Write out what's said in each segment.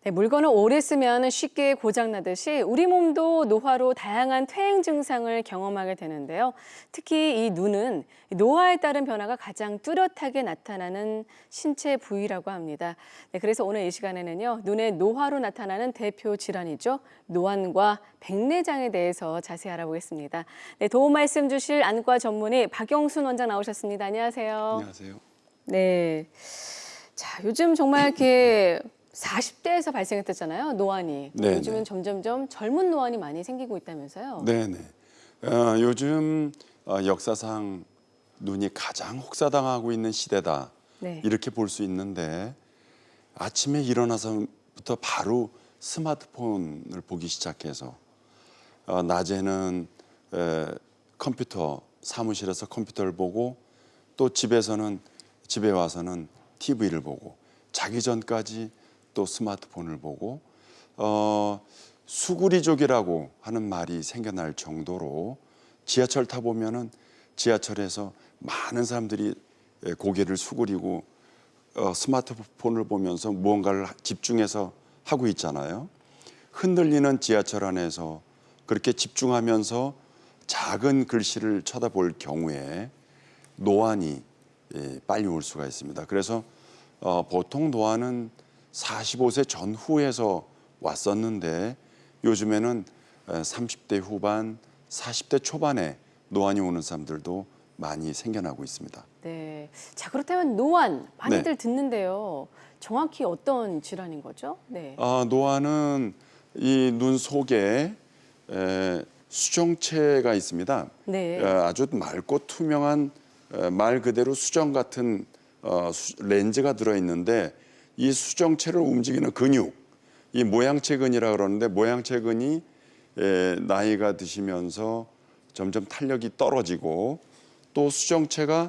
네, 물건을 오래 쓰면 쉽게 고장나듯이 우리 몸도 노화로 다양한 퇴행 증상을 경험하게 되는데요. 특히 이 눈은 노화에 따른 변화가 가장 뚜렷하게 나타나는 신체 부위라고 합니다. 네, 그래서 오늘 이 시간에는요, 눈의 노화로 나타나는 대표 질환이죠. 노안과 백내장에 대해서 자세히 알아보겠습니다. 네, 도움 말씀 주실 안과 전문의 박영순 원장 나오셨습니다. 안녕하세요. 안녕하세요. 네. 자, 요즘 정말 이렇게 40대에서 발생했었잖아요, 노안이. 네네. 요즘은 점점점 젊은 노안이 많이 생기고 있다면서요. 네네. 요즘 역사상 눈이 가장 혹사당하고 있는 시대다. 네. 이렇게 볼 수 있는데 아침에 일어나서부터 바로 스마트폰을 보기 시작해서 낮에는 컴퓨터 사무실에서 컴퓨터를 보고 또 집에 와서는 TV를 보고 자기 전까지 또 스마트폰을 보고 수구리족이라고 하는 말이 생겨날 정도로 지하철 타 보면은 지하철에서 많은 사람들이 고개를 수그리고 스마트폰을 보면서 무언가를 집중해서 하고 있잖아요. 흔들리는 지하철 안에서 그렇게 집중하면서 작은 글씨를 쳐다볼 경우에 노안이 빨리 올 수가 있습니다. 그래서 보통 노안은 45세 전후에서 왔었는데 요즘에는 30대 후반, 40대 초반에 노안이 오는 사람들도 많이 생겨나고 있습니다. 네. 자, 그렇다면 노안 많이들 듣는데요. 정확히 어떤 질환인 거죠? 네. 노안은 이 눈 속에 수정체가 있습니다. 네. 아주 맑고 투명한 말 그대로 수정 같은 렌즈가 들어있는데 이 수정체를 움직이는 근육, 이 모양체근이라고 그러는데 모양체근이 나이가 드시면서 점점 탄력이 떨어지고 또 수정체가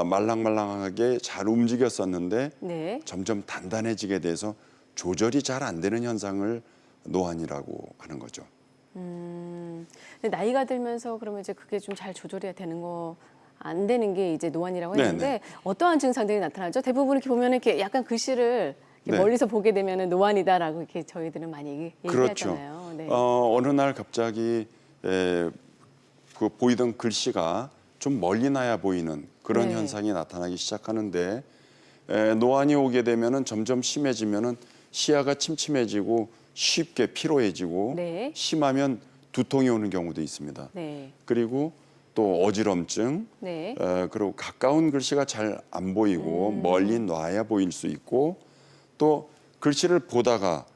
말랑말랑하게 잘 움직였었는데 네. 점점 단단해지게 돼서 조절이 잘 안 되는 현상을 노안이라고 하는 거죠. 근데 나이가 들면서 그러면 이제 그게 좀 잘 조절이 되는 거 안 되는 게 이제 노안이라고 네네. 했는데 어떠한 증상들이 나타나죠? 대부분 이렇게 보면 이렇게 약간 글씨를 이렇게 네. 멀리서 보게 되면은 노안이다라고 이렇게 저희들은 많이 그렇죠. 얘기하잖아요. 네. 어느 날 갑자기 그 보이던 글씨가 좀 멀리 나야 보이는 그런 네. 현상이 나타나기 시작하는데 노안이 오게 되면은 점점 심해지면은 시야가 침침해지고 쉽게 피로해지고 네. 심하면 두통이 오는 경우도 있습니다. 네. 그리고 또 어지럼증, 네. 그리고 가까운 글씨가 잘 안 보이고 멀리 놔야 보일 수 있고 또 글씨를 보다가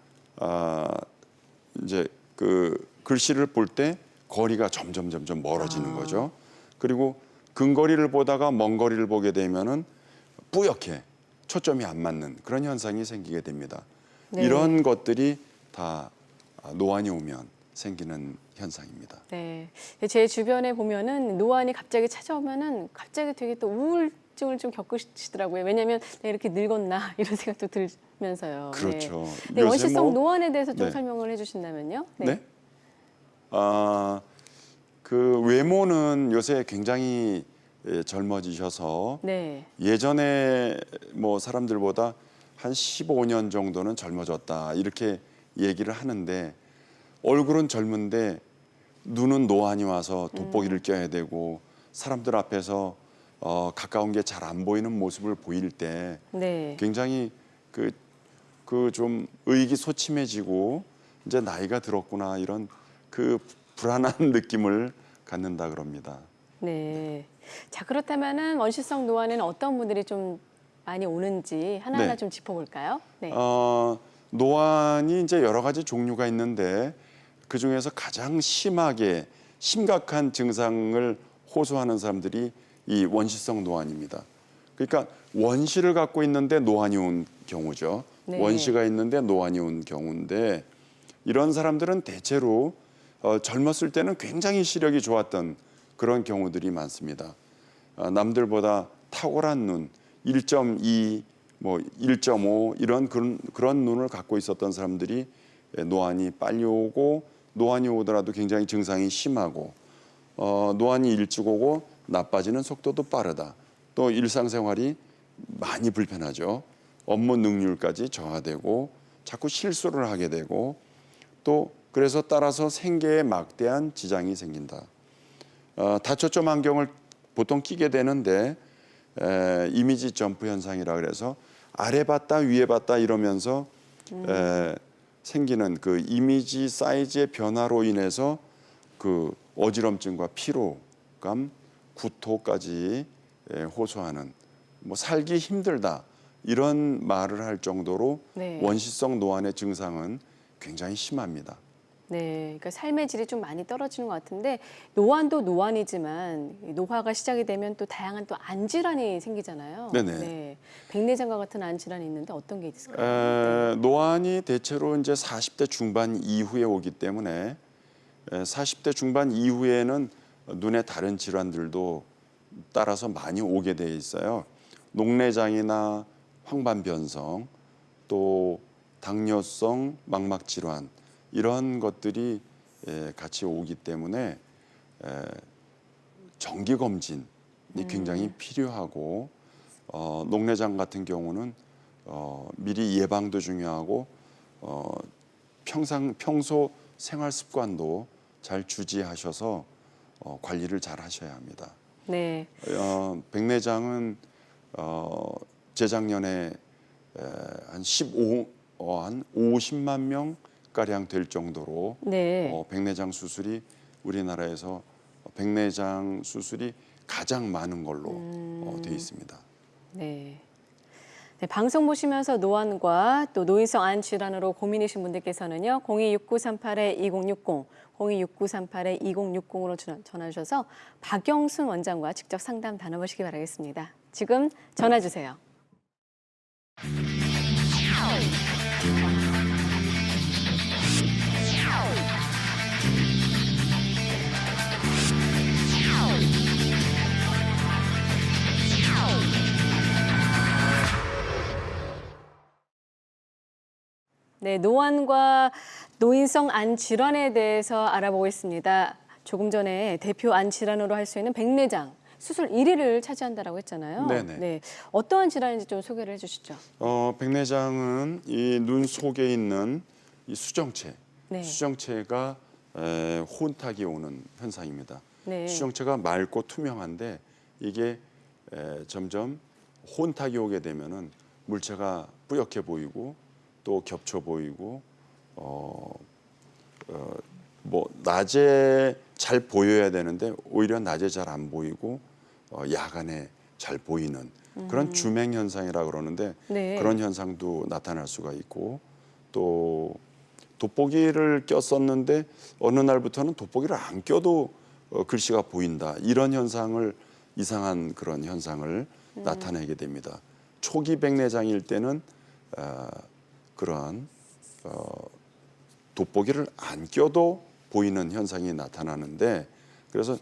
이제 그 글씨를 볼 때 거리가 점점 멀어지는 거죠. 그리고 근거리를 보다가 먼 거리를 보게 되면은 뿌옇게 초점이 안 맞는 그런 현상이 생기게 됩니다. 네. 이런 것들이 다 노안이 오면 생기는 현상입니다. 네. 제 주변에 보면은 노안이 갑자기 찾아오면은 갑자기 되게 또 우울증을 좀 겪으시더라고요. 왜냐하면 내가 이렇게 늙었나 이런 생각도 들면서요. 그렇죠. 네. 네, 요새 원시성 뭐- 노안에 대해서 좀 네. 설명을 해주신다면요. 네? 그 외모는 요새 굉장히 젊어지셔서 네. 예전에 뭐 사람들보다 한 15년 정도는 젊어졌다 이렇게 얘기를 하는데 얼굴은 젊은데 눈은 노안이 와서 돋보기를 껴야 되고 사람들 앞에서 가까운 게 잘 안 보이는 모습을 보일 때 네. 굉장히 그 좀 의기소침해지고 이제 나이가 들었구나 이런 그 불안한 느낌을 갖는다 그럽니다. 네. 자, 그렇다면은 원시성 노안에는 어떤 분들이 좀 많이 오는지 하나하나 네. 좀 짚어볼까요? 네. 노안이 이제 여러 가지 종류가 있는데 그 중에서 가장 심각한 증상을 호소하는 사람들이 이 원시성 노안입니다. 그러니까 원시를 갖고 있는데 노안이 온 경우죠. 네. 원시가 있는데 노안이 온 경우인데 이런 사람들은 대체로 젊었을 때는 굉장히 시력이 좋았던 그런 경우들이 많습니다. 남들보다 탁월한 눈, 1.2, 뭐 1.5 이런 그런 눈을 갖고 있었던 사람들이 노안이 빨리 오고 노안이 오더라도 굉장히 증상이 심하고 노안이 일찍 오고 나빠지는 속도도 빠르다. 또 일상생활이 많이 불편하죠. 업무 능률까지 저하되고 자꾸 실수를 하게 되고 또 그래서 따라서 생계에 막대한 지장이 생긴다. 다초점 안경을 보통 끼게 되는데 이미지 점프 현상이라 그래서 아래 봤다 위에 봤다 이러면서 생기는 그 이미지 사이즈의 변화로 인해서 그 어지럼증과 피로감, 구토까지 호소하는 뭐 살기 힘들다 이런 말을 할 정도로 네. 원시성 노안의 증상은 굉장히 심합니다. 네, 그러니까 삶의 질이 좀 많이 떨어지는 것 같은데 노안도 노안이지만 노화가 시작이 되면 또 다양한 또 안 질환이 생기잖아요. 네네. 네, 백내장과 같은 안 질환이 있는데 어떤 게 있을까요? 노안이 대체로 이제 40대 중반 이후에 오기 때문에 40대 중반 이후에는 눈의 다른 질환들도 따라서 많이 오게 돼 있어요. 녹내장이나 황반변성, 또 당뇨성 망막 질환 이런 것들이 같이 오기 때문에 정기 검진이 굉장히 필요하고 녹내장 같은 경우는 미리 예방도 중요하고 평소 생활 습관도 잘 주지하셔서 관리를 잘 하셔야 합니다. 네, 백내장은 재작년에 한 50만 명 가량 될 정도로 네. 백내장 수술이 우리나라에서 백내장 수술이 가장 많은 걸로 돼 있습니다. 네. 네, 방송 보시면서 노안과 또 노인성 안 질환으로 고민이신 분들께서는요. 026938-2060, 026938-2060으로 전화 주셔서 박영순 원장과 직접 상담 나눠보시기 바라겠습니다. 지금 전화 주세요. 네, 노안과 노인성 안 질환에 대해서 알아보겠습니다. 조금 전에 대표 안 질환으로 할 수 있는 백내장 수술 1위를 차지한다라고 했잖아요. 네네. 네, 어떠한 질환인지 좀 소개를 해주시죠. 백내장은 이 눈 속에 있는 이 수정체, 네. 수정체가 혼탁이 오는 현상입니다. 네. 수정체가 맑고 투명한데 이게 점점 혼탁이 오게 되면은 물체가 뿌옇게 보이고 또 겹쳐 보이고 뭐 낮에 잘 보여야 되는데 오히려 낮에 잘 안 보이고 야간에 잘 보이는 그런 주맹 현상이라 그러는데 네. 그런 현상도 나타날 수가 있고 또 돋보기를 꼈었는데 어느 날부터는 돋보기를 안 껴도 글씨가 보인다 이런 현상을 이상한 그런 현상을 나타내게 됩니다. 초기 백내장일 때는 그러한 돋보기를 안 껴도 보이는 현상이 나타나는데 그래서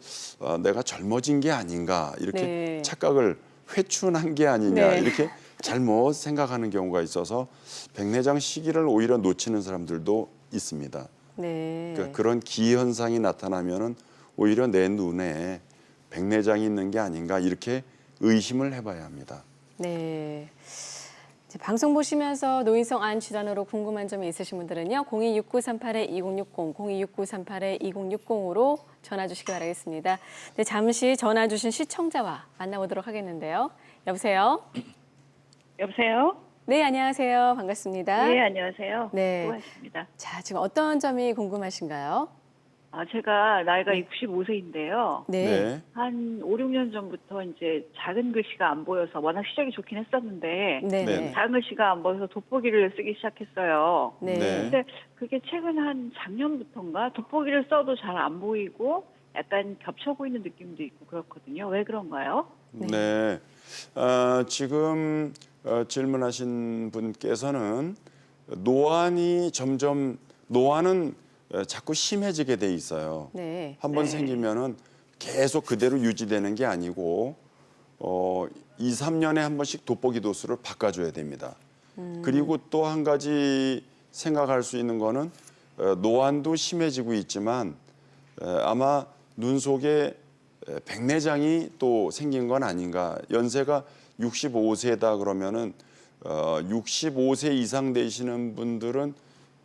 내가 젊어진 게 아닌가 이렇게 네. 착각을 회춘한 게 아니냐 네. 이렇게 잘못 생각하는 경우가 있어서 백내장 시기를 오히려 놓치는 사람들도 있습니다. 네. 그러니까 그런 기현상이 나타나면은 오히려 내 눈에 백내장이 있는 게 아닌가 이렇게 의심을 해봐야 합니다. 네. 이제 방송 보시면서 노인성 안 질환으로 궁금한 점이 있으신 분들은요. 026938-2060, 026938-2060으로 전화 주시기 바라겠습니다. 네, 잠시 전화 주신 시청자와 만나보도록 하겠는데요. 여보세요? 여보세요? 네, 안녕하세요. 반갑습니다. 네, 안녕하세요. 네. 수고하십니다. 자, 지금 어떤 점이 궁금하신가요? 제가 나이가 65세인데요. 네. 한 5, 6년 전부터 이제 작은 글씨가 안 보여서 워낙 시력이 좋긴 했었는데 네. 네. 작은 글씨가 안 보여서 돋보기를 쓰기 시작했어요. 네. 네. 근데 그게 최근 한 작년부터인가 돋보기를 써도 잘 안 보이고 약간 겹쳐 보이는 느낌도 있고 그렇거든요. 왜 그런가요? 네. 지금 질문하신 분께서는 노안은 자꾸 심해지게 돼 있어요. 네. 한번 네. 생기면은 계속 그대로 유지되는 게 아니고 2, 3년에 한 번씩 돋보기 도수를 바꿔줘야 됩니다. 그리고 또 한 가지 생각할 수 있는 거는 노안도 심해지고 있지만 아마 눈 속에 백내장이 또 생긴 건 아닌가. 연세가 65세다 그러면은 65세 이상 되시는 분들은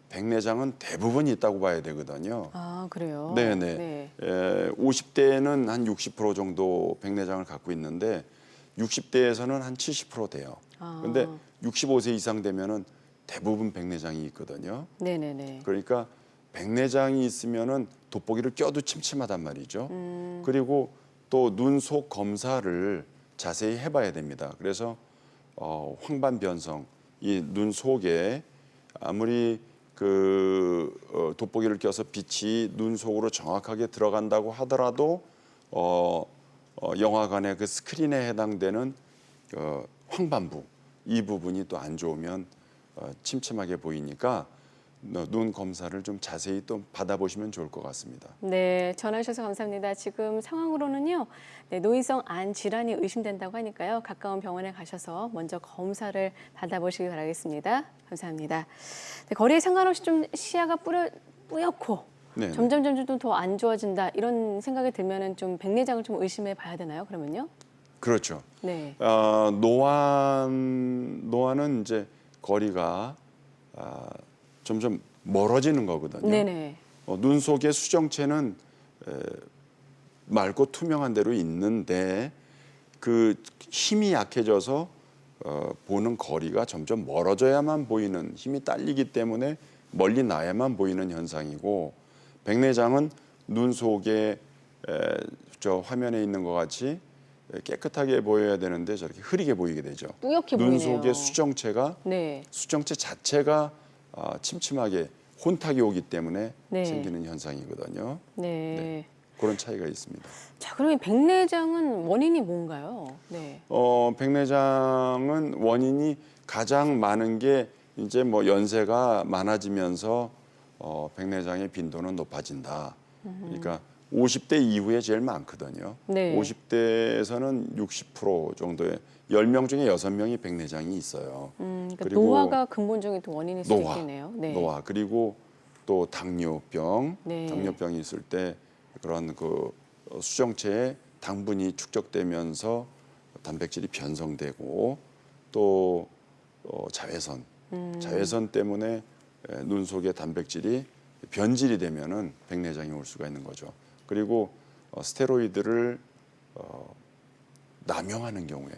백내장은 대부분 있다고 봐야 되거든요. 아, 그래요? 네네. 네. 50대에는 한 60% 정도 백내장을 갖고 있는데 60대에서는 한 70% 돼요. 아. 그런데 65세 이상 되면은 대부분 백내장이 있거든요. 네네네. 그러니까 백내장이 있으면은 돋보기를 껴도 침침하단 말이죠. 그리고 또 눈 속 검사를 자세히 해봐야 됩니다. 그래서 황반 변성, 이 눈 속에 아무리 돋보기를 껴서 빛이 눈 속으로 정확하게 들어간다고 하더라도 영화관의 그 스크린에 해당되는 황반부 이 부분이 또 안 좋으면 침침하게 보이니까 눈 검사를 좀 자세히 또 받아보시면 좋을 것 같습니다. 네, 전화 주셔서 감사합니다. 지금 상황으로는요, 네, 노인성 안 질환이 의심된다고 하니까요, 가까운 병원에 가셔서 먼저 검사를 받아보시기 바라겠습니다. 감사합니다. 네, 거리에 상관없이 좀 시야가 뿌옇고 네. 점점 좀 더 안 좋아진다 이런 생각이 들면은 좀 백내장을 좀 의심해 봐야 되나요? 그러면요? 그렇죠. 네. 노안은 이제 거리가 점점 멀어지는 거거든요. 네네. 눈 속의 수정체는 맑고 투명한 대로 있는데 그 힘이 약해져서 보는 거리가 점점 멀어져야만 보이는 힘이 딸리기 때문에 멀리 나야만 보이는 현상이고 백내장은 눈 속에 저 화면에 있는 것 같이 깨끗하게 보여야 되는데 저렇게 흐리게 보이게 되죠. 뿌옇게 눈 보이네요. 속의 수정체가 네. 수정체 자체가 침침하게 혼탁이 오기 때문에 네. 생기는 현상이거든요. 네. 그런 차이가 있습니다. 자, 그러면 백내장은 원인이 뭔가요? 네. 백내장은 원인이 가장 많은 게 이제 뭐 연세가 많아지면서 백내장의 빈도는 높아진다. 그러니까 50대 이후에 제일 많거든요. 네. 50대에서는 60% 정도의 10명 중에 6명이 백내장이 있어요. 그러니까 그리고 노화가 근본적인 또 원인일 수도 있겠네요. 네. 노화 그리고 또 당뇨병, 네. 당뇨병이 있을 때 그런 그 수정체에 당분이 축적되면서 단백질이 변성되고 또 자외선, 자외선 때문에 눈 속의 단백질이 변질이 되면은 백내장이 올 수가 있는 거죠. 그리고 스테로이드를 남용하는 경우에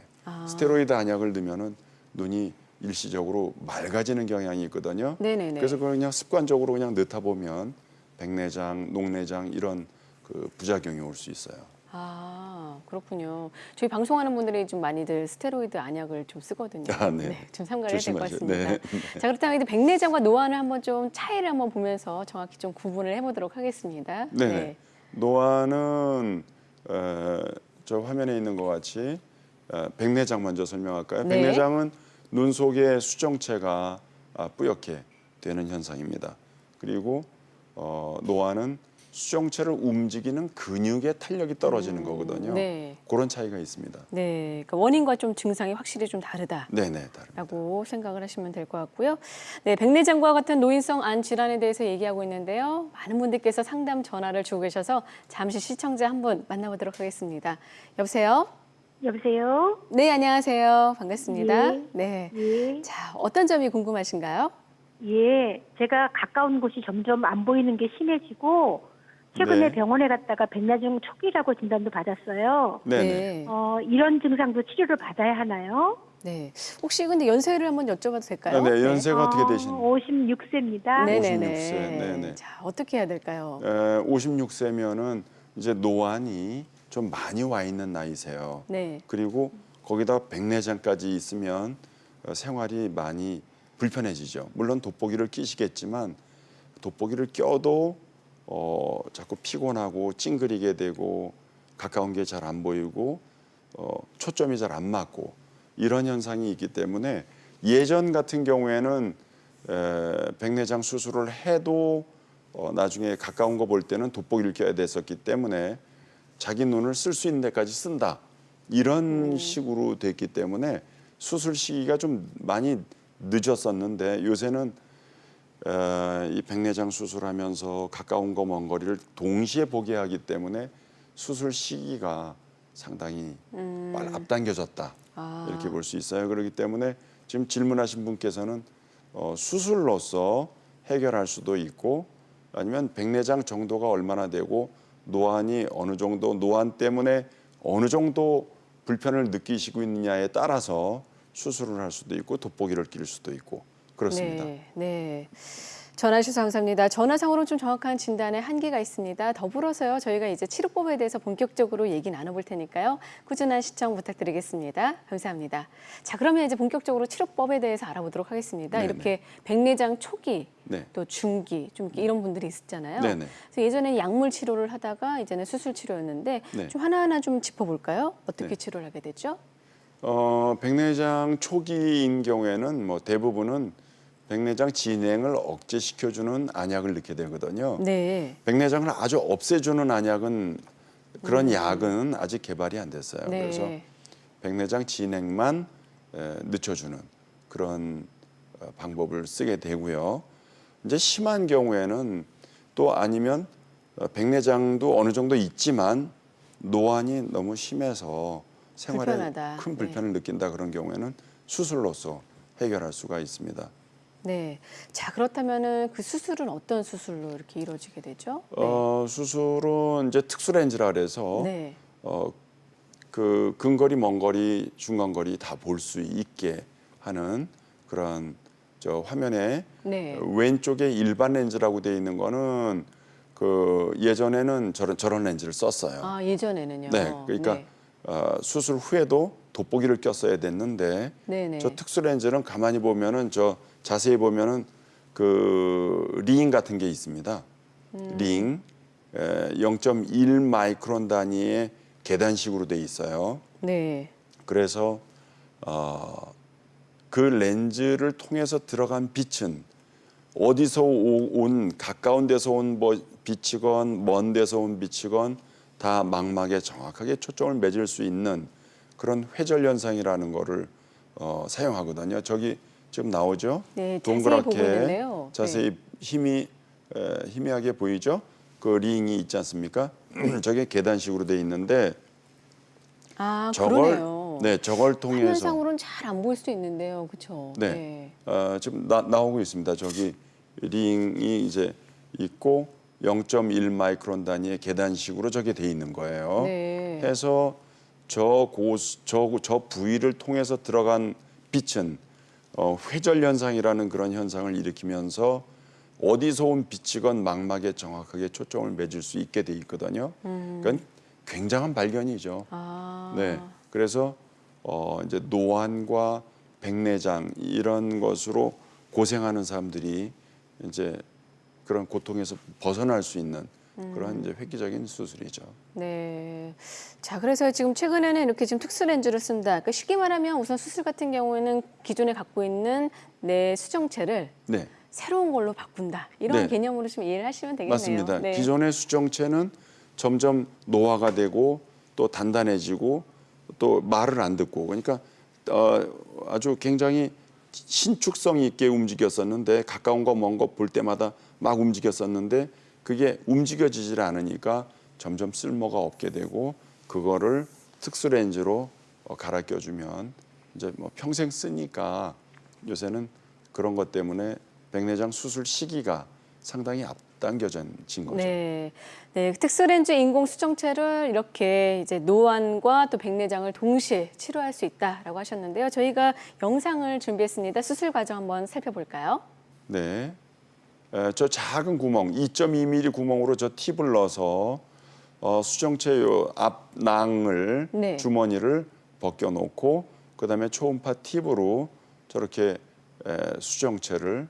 스테로이드 안약을 넣으면은 눈이 일시적으로 맑아지는 경향이 있거든요. 네네네. 그래서 그냥 습관적으로 그냥 넣다 보면 백내장, 녹내장 이런 그 부작용이 올 수 있어요. 아, 그렇군요. 저희 방송하는 분들이 좀 많이들 스테로이드 안약을 좀 쓰거든요. 아, 네. 좀 삼가해야 될 것 조심하세요. 같습니다. 네. 자, 그렇다면 이제 백내장과 노안을 한번 좀 차이를 한번 보면서 정확히 좀 구분을 해보도록 하겠습니다. 네네. 노안은 저 화면에 있는 것 같이 백내장 먼저 설명할까요? 네. 백내장은 눈 속의 수정체가 뿌옇게 되는 현상입니다. 그리고 노안은 수정체를 움직이는 근육의 탄력이 떨어지는 거거든요. 네. 그런 차이가 있습니다. 네. 그러니까 원인과 좀 증상이 확실히 좀 다르다. 네네, 다릅니다. 라고 생각을 하시면 될 것 같고요. 네, 백내장과 같은 노인성 안 질환에 대해서 얘기하고 있는데요. 많은 분들께서 상담 전화를 주고 계셔서 잠시 시청자 한 분 만나보도록 하겠습니다. 여보세요? 여보세요? 네, 안녕하세요. 반갑습니다. 예. 네. 예. 자, 어떤 점이 궁금하신가요? 예. 제가 가까운 곳이 점점 안 보이는 게 심해지고 최근에 네. 병원에 갔다가 백내장 초기라고 진단도 받았어요. 네네. 이런 증상도 치료를 받아야 하나요? 네. 혹시 근데 연세를 한번 여쭤봐도 될까요? 네, 연세가 어떻게 되시나요? 56세입니다. 네. 56세. 네네네. 네네. 자, 어떻게 해야 될까요? 56세면은 이제 노안이 좀 많이 와 있는 나이세요. 네. 그리고 거기다 백내장까지 있으면 생활이 많이 불편해지죠. 물론 돋보기를 끼시겠지만 돋보기를 껴도 자꾸 피곤하고 찡그리게 되고 가까운 게 잘 안 보이고 초점이 잘 안 맞고 이런 현상이 있기 때문에 예전 같은 경우에는 백내장 수술을 해도 나중에 가까운 거 볼 때는 돋보기를 껴야 됐었기 때문에 자기 눈을 쓸 수 있는 데까지 쓴다. 이런 식으로 됐기 때문에 수술 시기가 좀 많이 늦었었는데 요새는 이 백내장 수술하면서 가까운 거 먼 거리를 동시에 보게 하기 때문에 수술 시기가 상당히 앞당겨졌다. 아. 이렇게 볼 수 있어요. 그렇기 때문에 지금 질문하신 분께서는 수술로서 해결할 수도 있고 아니면 백내장 정도가 얼마나 되고 노안이 어느 정도 노안 때문에 어느 정도 불편을 느끼시고 있느냐에 따라서 수술을 할 수도 있고 돋보기를 낄 수도 있고 그렇습니다. 네, 네. 전화 주셔서 감사합니다. 전화상으로는 좀 정확한 진단에 한계가 있습니다. 더불어서요, 저희가 이제 치료법에 대해서 본격적으로 얘기 나눠볼 테니까요. 꾸준한 시청 부탁드리겠습니다. 감사합니다. 자, 그러면 이제 본격적으로 치료법에 대해서 알아보도록 하겠습니다. 네네. 이렇게 백내장 초기, 네. 또 중기, 좀 이런 분들이 있었잖아요. 네네. 그래서 예전에 약물 치료를 하다가 이제는 수술 치료였는데 네. 좀 하나하나 좀 짚어볼까요? 어떻게 네. 치료를 하게 되죠? 백내장 초기인 경우에는 뭐 대부분은 백내장 진행을 억제시켜주는 안약을 넣게 되거든요. 네. 백내장을 아주 없애주는 안약은 그런 약은 아직 개발이 안 됐어요. 네. 그래서 백내장 진행만 늦춰주는 그런 방법을 쓰게 되고요. 이제 심한 경우에는 또 아니면 백내장도 어느 정도 있지만 노안이 너무 심해서 생활에 불편하다. 큰 불편을 느낀다 그런 경우에는 수술로서 해결할 수가 있습니다. 네. 자, 그렇다면은 그 수술은 어떤 수술로 이렇게 이루어지게 되죠? 수술은 이제 특수 렌즈라 그래서 네. 그 근거리, 먼거리, 중간거리 다 볼 수 있게 하는 그런 저 화면에 네. 왼쪽에 일반 렌즈라고 돼 있는 거는 그 예전에는 저런 렌즈를 썼어요. 아, 예전에는요. 네, 그러니까 네. 수술 후에도 돋보기를 꼈어야 됐는데 네네. 저 특수 렌즈는 가만히 보면은 저 자세히 보면은 그 링 같은 게 있습니다. 링 0.1 마이크론 단위의 계단식으로 돼 있어요. 네. 그래서 그 렌즈를 통해서 들어간 빛은 어디서 온 가까운 데서 온 뭐 빛이건 먼 데서 온 빛이건 다 망막에 정확하게 초점을 맺을 수 있는 그런 회절 현상이라는 거를 사용하거든요. 저기 지금 나오죠? 네, 자세히 보고 동그랗게 있는데요. 자세히 희미하게 보이죠? 그 링이 있지 않습니까? 저게 계단식으로 돼 있는데 아, 그러네요. 저걸 통해서 화면상으로는 잘 안 보일 수 있는데요. 그렇죠? 네. 지금 나오고 있습니다. 저기 링이 이제 있고 0.1 마이크론 단위의 계단식으로 저게 돼 있는 거예요. 네. 해서 저 부위를 통해서 들어간 빛은 회절 현상이라는 그런 현상을 일으키면서 어디서 온 빛이건 망막에 정확하게 초점을 맺을 수 있게 돼 있거든요. 그러니까 굉장한 발견이죠. 아. 네. 그래서 이제 노안과 백내장 이런 것으로 고생하는 사람들이 이제 그런 고통에서 벗어날 수 있는 그런 이제 획기적인 수술이죠. 네. 자, 그래서 지금 최근에는 이렇게 지금 특수 렌즈를 쓴다. 그러니까 쉽게 말하면 우선 수술 같은 경우에는 기존에 갖고 있는 내 수정체를 네. 새로운 걸로 바꾼다. 이런 네. 개념으로 좀 이해를 하시면 되겠네요. 맞습니다. 네. 기존의 수정체는 점점 노화가 되고 또 단단해지고 또 말을 안 듣고 그러니까 아주 굉장히 신축성 있게 움직였었는데 가까운 거 먼 거 볼 때마다 막 움직였었는데 그게 움직여지질 않으니까 점점 쓸모가 없게 되고 그거를 특수 렌즈로 갈아 껴주면 이제 뭐 평생 쓰니까 요새는 그런 것 때문에 백내장 수술 시기가 상당히 앞당겨진 거죠. 네. 네, 특수 렌즈 인공 수정체를 이렇게 이제 노안과 또 백내장을 동시에 치료할 수 있다라고 하셨는데요. 저희가 영상을 준비했습니다. 수술 과정 한번 살펴볼까요? 네. 저 작은 구멍, 2.2mm 구멍으로 저 팁을 넣어서 수정체 요 앞낭을 네. 주머니를 벗겨 놓고 그다음에 초음파 팁으로 저렇게 수정체를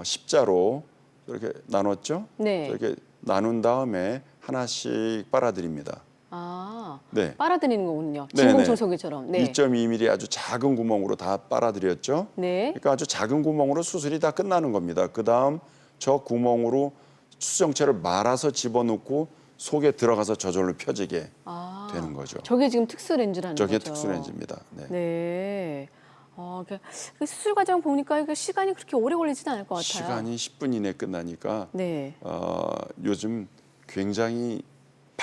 십자로 이렇게 나눴죠? 네. 이렇게 나눈 다음에 하나씩 빨아들입니다. 아, 네. 빨아들이는 거군요. 네네. 진공청소기처럼. 네. 2.2mm 아주 작은 구멍으로 다 빨아들였죠. 네. 그러니까 아주 작은 구멍으로 수술이 다 끝나는 겁니다. 그다음 저 구멍으로 수정체를 말아서 집어넣고 속에 들어가서 저절로 펴지게 아, 되는 거죠. 저게 지금 특수 렌즈라는 저게 거죠. 특수 렌즈입니다. 네. 네. 그 수술 과정 보니까 이게 시간이 그렇게 오래 걸리지는 않을 것 같아요. 시간이 10분 이내 끝나니까 네. 요즘 굉장히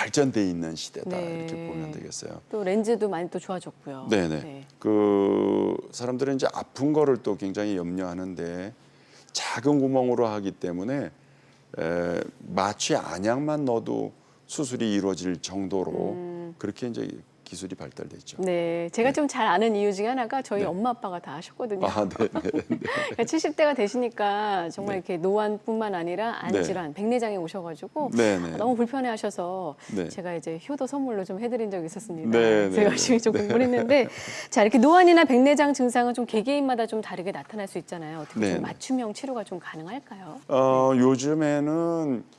발전돼 있는 시대다 네. 이렇게 보면 되겠어요. 또 렌즈도 많이 또 좋아졌고요. 네네. 네. 그 사람들은 이제 아픈 거를 또 굉장히 염려하는데 작은 구멍으로 하기 때문에 마취 안약만 넣어도 수술이 이루어질 정도로 그렇게 이제 기술이 발달돼 있죠. 네, 제가 좀 잘 아는 이유 중에 하나가 저희 엄마 아빠가 다 하셨거든요. 아, 네, 네. 그러니까 70대가 되시니까 정말 네. 이렇게 노안뿐만 아니라 안질환, 백내장에 오셔가지고 네, 네. 너무 불편해하셔서 네. 제가 이제 효도 선물로 좀 해드린 적이 있었습니다. 네, 그래서 네, 열심히 좀 공부를 했는데 자 이렇게 노안이나 백내장 증상은 좀 개개인마다 좀 다르게 나타날 수 있잖아요. 어떻게 네, 좀 네. 맞춤형 치료가 좀 가능할까요? 요즘에는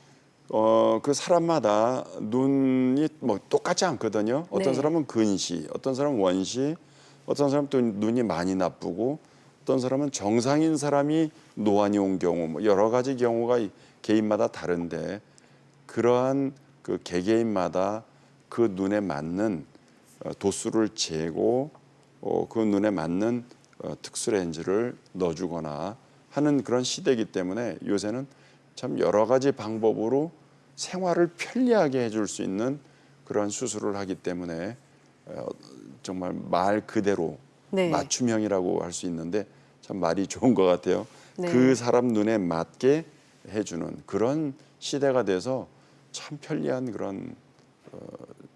그 사람마다 눈이 뭐 똑같지 않거든요. 어떤 네. 사람은 근시, 어떤 사람은 원시, 어떤 사람은 또 눈이 많이 나쁘고, 어떤 사람은 정상인 사람이 노안이 온 경우, 뭐 여러 가지 경우가 개인마다 다른데 그러한 그 개개인마다 그 눈에 맞는 도수를 재고 그 눈에 맞는 특수 렌즈를 넣어주거나 하는 그런 시대이기 때문에 요새는 참 여러 가지 방법으로 생활을 편리하게 해줄 수 있는 그런 수술을 하기 때문에 정말 말 그대로 네. 맞춤형이라고 할 수 있는데 참 말이 좋은 것 같아요. 네. 그 사람 눈에 맞게 해주는 그런 시대가 돼서 참 편리한 그런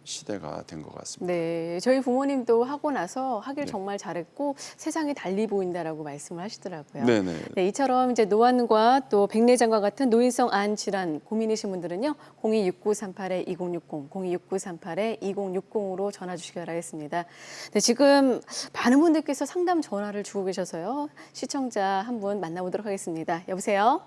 시대가 된 것 같습니다. 네, 저희 부모님도 하고 나서 하길 네. 정말 잘했고 세상이 달리 보인다라고 말씀을 하시더라고요. 네네. 네, 이처럼 이제 노안과 또 백내장과 같은 노인성 안 질환 고민이신 분들은요, 026938-2060, 026938-2060으로 전화 주시기 바라겠습니다. 네, 지금 많은 분들께서 상담 전화를 주고 계셔서요, 시청자 한 분 만나보도록 하겠습니다. 여보세요?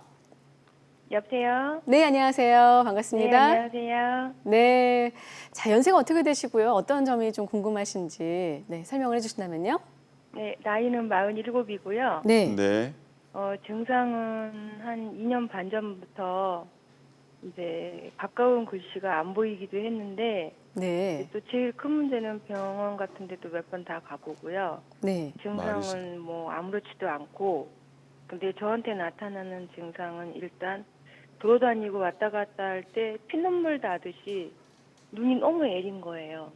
여보세요? 네, 안녕하세요. 네, 반갑습니다. 안녕하세요. 네, 자 연세가 어떻게 되시고요? 어떤 점이 좀 궁금하신지 네, 설명을 해주신다면요. 네, 나이는 47이고요. 네, 네. 증상은 한 2년 반 전부터 이제 가까운 글씨가 안 보이기도 했는데 네, 또 제일 큰 문제는 병원 같은 데도 몇 번 다 가보고요. 네, 증상은 뭐 아무렇지도 않고, 근데 저한테 나타나는 증상은 일단 돌아다니고 왔다 갔다 할 때 피눈물 나듯이 눈이 너무 애린 거예요.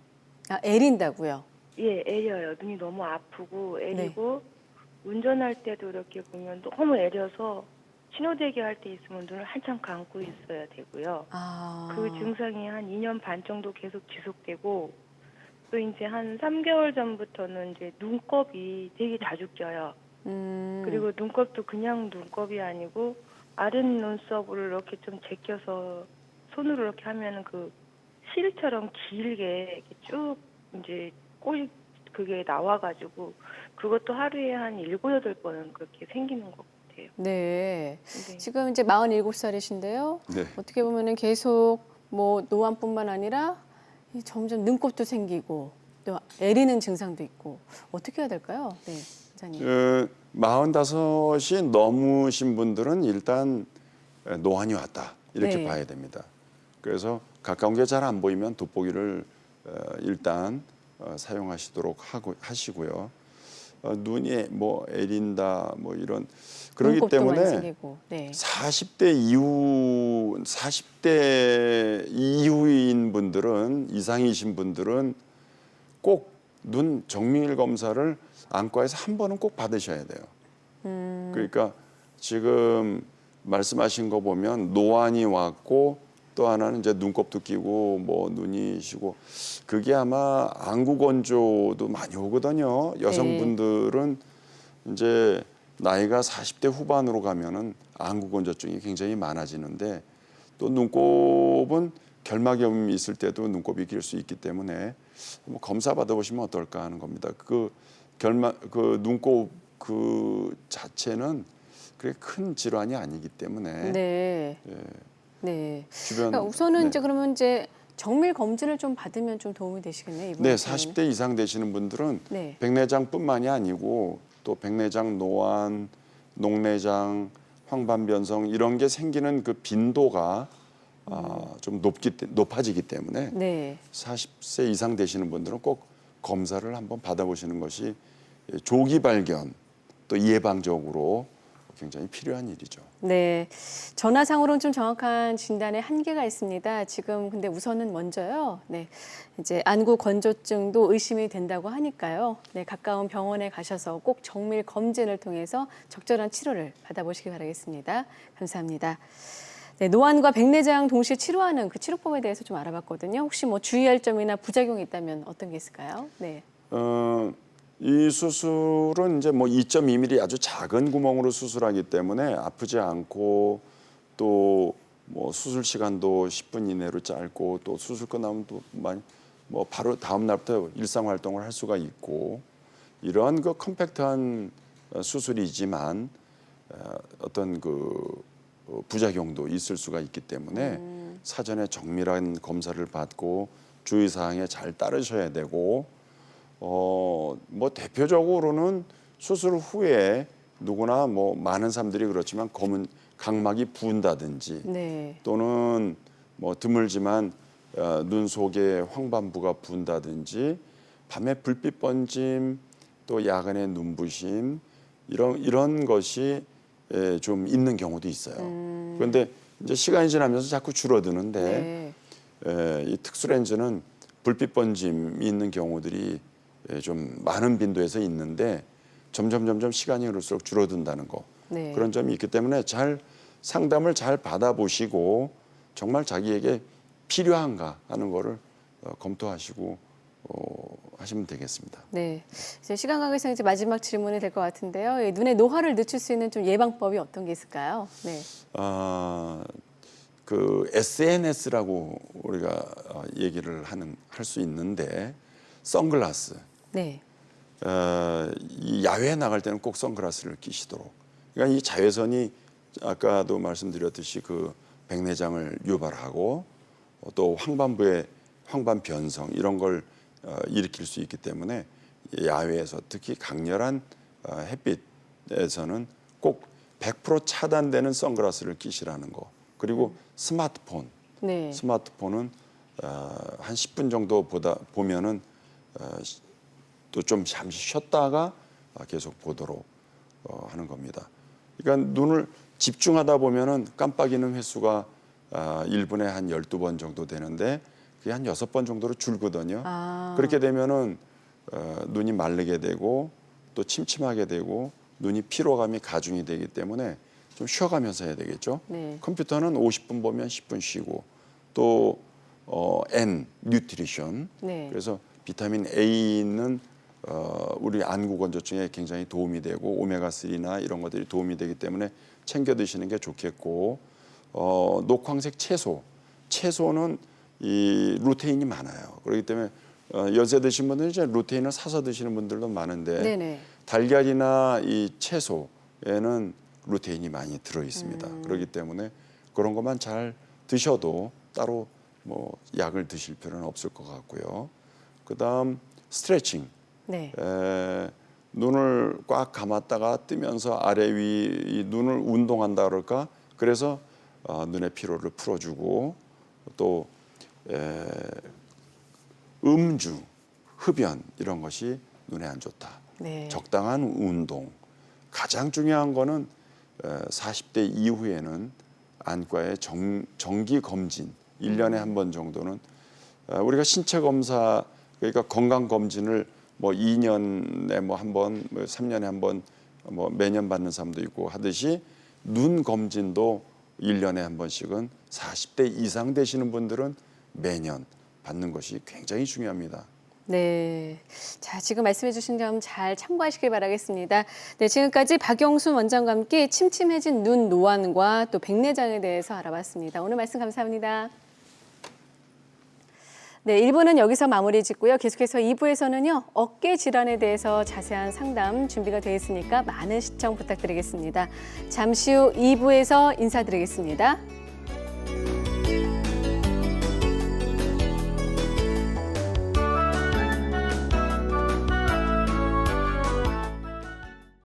아 애린다고요? 예, 애려요. 눈이 너무 아프고 애리고 운전할 때도 이렇게 보면 너무 애려서 신호대기 할 때 있으면 눈을 한참 감고 있어야 되고요. 아, 그 증상이 한 2년 반 정도 계속 지속되고 또 이제 한 3개월 전부터는 이제 눈곱이 되게 자주 껴요. 그리고 눈곱도 그냥 눈곱이 아니고 아랫 눈썹을 이렇게 좀 제껴서 손으로 이렇게 하면은 그 실처럼 길게 이렇게 쭉 이제 꼬리 그게 나와가지고 그것도 하루에 한 7, 8번은 그렇게 생기는 것 같아요. 네. 네. 지금 이제 47살이신데요. 네. 어떻게 보면은 계속 뭐 노안뿐만 아니라 이 점점 눈곱도 생기고 또 애리는 증상도 있고 어떻게 해야 될까요? 네, 원장님. 45이 넘으신 분들은 일단 노안이 왔다 이렇게 네. 봐야 됩니다. 그래서 가까운 게 잘 안 보이면 돋보기를 일단 사용하시도록 하시고요. 눈이 뭐 애린다 뭐 이런 그렇기 눈곱도 많이 때문에 생기고. 네. 40대 이후인 분들은 이상이신 분들은 꼭 눈 정밀 검사를 안과에서 한 번은 꼭 받으셔야 돼요. 그러니까 지금 말씀하신 거 보면 노안이 왔고 또 하나는 이제 눈곱도 끼고 뭐 눈이 쉬고 그게 아마 안구 건조도 많이 오거든요. 여성분들은 이제 나이가 40대 후반으로 가면은 안구 건조증이 굉장히 많아지는데 또 눈곱은 결막염이 있을 때도 눈곱이 낄 수 있기 때문에 뭐 검사 받아보시면 어떨까 하는 겁니다. 그 눈곱 그 자체는 그렇게 큰 질환이 아니기 때문에 네. 예, 네. 주변 그러니까 우선은 네. 이제 그러면 이제 정밀 검진을 좀 받으면 좀 도움이 되시겠네요. 이번 네, 기회에는. 40대 이상 되시는 분들은 네. 백내장뿐만이 아니고 또 백내장 노안, 녹내장, 황반변성 이런 게 생기는 그 빈도가 좀 높아지기 때문에 네. 40세 이상 되시는 분들은 꼭 검사를 한번 받아보시는 것이 조기 발견 또 예방적으로 굉장히 필요한 일이죠. 네, 전화상으로는 좀 정확한 진단에 한계가 있습니다. 지금 근데 우선은 먼저요. 네, 이제 안구 건조증도 의심이 된다고 하니까요. 네, 가까운 병원에 가셔서 꼭 정밀 검진을 통해서 적절한 치료를 받아보시기 바라겠습니다. 감사합니다. 네, 노안과 백내장 동시에 치료하는 그 치료법에 대해서 좀 알아봤거든요. 혹시 뭐 주의할 점이나 부작용이 있다면 어떤 게 있을까요? 네. 이 수술은 이제 뭐 2.2mm 아주 작은 구멍으로 수술하기 때문에 아프지 않고 또 뭐 수술 시간도 10분 이내로 짧고 또 수술 끝나면 또 뭐 바로 다음 날부터 일상 활동을 할 수가 있고 이러한 그 컴팩트한 수술이지만 어떤 그 부작용도 있을 수가 있기 때문에 사전에 정밀한 검사를 받고 주의사항에 잘 따르셔야 되고 뭐 대표적으로는 수술 후에 누구나 뭐 많은 사람들이 그렇지만 검은 각막이 부은다든지 네. 또는 뭐 드물지만 눈 속에 황반부가 부은다든지 밤에 불빛 번짐 또 야간에 눈부심 이런 것이 좀 있는 경우도 있어요. 그런데 이제 시간이 지나면서 자꾸 줄어드는데 이 특수 렌즈는 불빛 번짐이 있는 경우들이 좀 많은 빈도에서 있는데 점점 시간이 흐를수록 줄어든다는 거 네. 그런 점이 있기 때문에 잘 상담을 잘 받아보시고 정말 자기에게 필요한가 하는 거를 검토하시고 하시면 되겠습니다. 네, 이제 시간 관계상 이제 마지막 질문이 될 것 같은데요. 이 눈의 노화를 늦출 수 있는 좀 예방법이 어떤 게 있을까요? 네. 그 SNS라고 우리가 얘기를 할 수 있는데 선글라스. 네. 이 야외에 나갈 때는 꼭 선글라스를 끼시도록. 그러니까 이 자외선이 아까도 말씀드렸듯이 그 백내장을 유발하고 또 황반부의 황반 변성 이런 걸 일으킬 수 있기 때문에 야외에서 특히 강렬한 햇빛에서는 꼭 100% 차단되는 선글라스를 끼시라는 거. 그리고 스마트폰. 네. 스마트폰은 한 10분 정도 보면은 또 좀 잠시 쉬었다가 계속 보도록 하는 겁니다. 그러니까 눈을 집중하다 보면은 깜빡이는 횟수가 1분에 한 12번 정도 되는데 그게 한 6번 정도로 줄거든요. 그렇게 되면은 눈이 마르게 되고 또 침침하게 되고 눈이 피로감이 가중이 되기 때문에 좀 쉬어가면서 해야 되겠죠. 네. 컴퓨터는 50분 보면 10분 쉬고 또 N 뉴트리션 네. 그래서 비타민 A는 우리 안구 건조증에 굉장히 도움이 되고 오메가3나 이런 것들이 도움이 되기 때문에 챙겨 드시는 게 좋겠고 녹황색 채소는 이 루테인이 많아요. 그렇기 때문에 연세 드신 분들은 이제 루테인을 사서 드시는 분들도 많은데 네네. 달걀이나 이 채소에는 루테인이 많이 들어 있습니다. 그렇기 때문에 그런 것만 잘 드셔도 따로 뭐 약을 드실 필요는 없을 것 같고요. 그다음 스트레칭. 네. 눈을 꽉 감았다가 뜨면서 아래 위 이 눈을 운동한다 그럴까? 그래서 눈의 피로를 풀어주고 또 음주, 흡연 이런 것이 눈에 안 좋다. 네. 적당한 운동. 가장 중요한 거는 40대 이후에는 안과의 정기 검진 1년에 한 번 정도는 우리가 신체 검사 그러니까 건강 검진을 뭐 2년에 뭐 한 번, 뭐 3년에 한 번, 뭐 매년 받는 사람도 있고 하듯이 눈 검진도 1년에 한 번씩은 40대 이상 되시는 분들은 매년 받는 것이 굉장히 중요합니다. 네. 자, 지금 말씀해 주신 점 잘 참고하시길 바라겠습니다. 네, 지금까지 박영순 원장과 함께 침침해진 눈 노안과 또 백내장에 대해서 알아봤습니다. 오늘 말씀 감사합니다. 네, 1부는 여기서 마무리 짓고요. 계속해서 2부에서는요. 어깨 질환에 대해서 자세한 상담 준비가 되어 있으니까 많은 시청 부탁드리겠습니다. 잠시 후 2부에서 인사드리겠습니다.